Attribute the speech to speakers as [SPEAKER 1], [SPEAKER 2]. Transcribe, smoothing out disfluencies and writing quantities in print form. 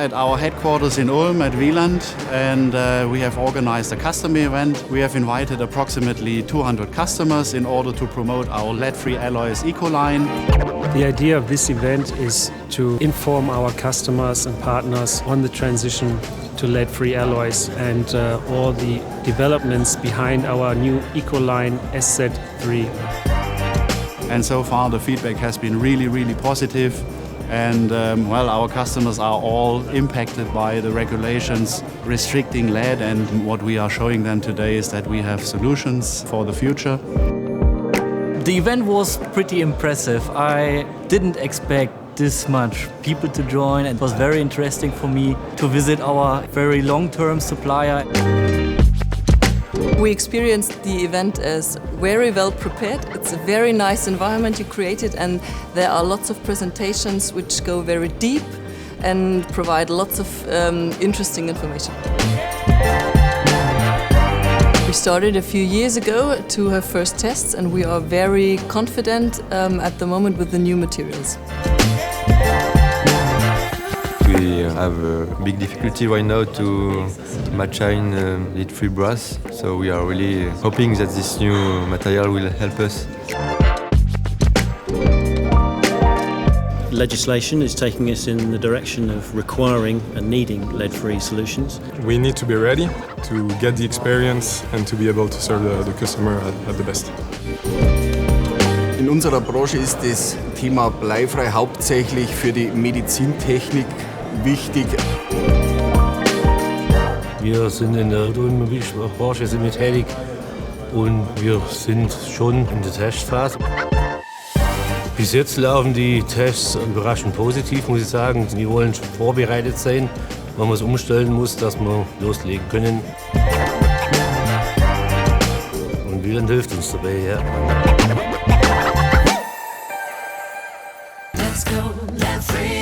[SPEAKER 1] at our headquarters in Ulm at Wieland, and we have organized a customer event. We have invited approximately 200 customers in order to promote our lead-free alloys eco line.
[SPEAKER 2] The idea of this event is to inform our customers and partners on the transition to lead-free alloys and all the developments behind our new eco line SZ3.
[SPEAKER 1] And so far the feedback has been really positive. And our customers are all impacted by the regulations restricting lead, and what we are showing them today is that we have solutions for the future.
[SPEAKER 3] The event was pretty impressive. I didn't expect this much people to join. It was very interesting for me to visit our very long-term supplier.
[SPEAKER 4] We experienced the event as very well prepared. It's a very nice environment you created, and there are lots of presentations which go very deep and provide lots of interesting information. We started a few years ago to have first tests, and we are very confident at the moment with the new materials.
[SPEAKER 5] We have a big difficulty right now to machine lead-free brass, so we are really hoping that this new material will help us.
[SPEAKER 6] Legislation is taking us in the direction of requiring and needing lead-free solutions.
[SPEAKER 7] We need to be ready to get the experience and to be able to serve the customer at the best.
[SPEAKER 8] In unserer Branche ist das Thema bleifrei hauptsächlich für die Medizintechnik wichtig.
[SPEAKER 9] Wir sind in der Automobilbranche tätig und wir sind schon in der Testphase. Bis jetzt laufen die Tests überraschend positiv, muss ich sagen. Wir wollen schon vorbereitet sein, wenn man es umstellen muss, dass wir loslegen können. Und Wieland hilft uns dabei, ja.
[SPEAKER 10] Let's go, lead-free.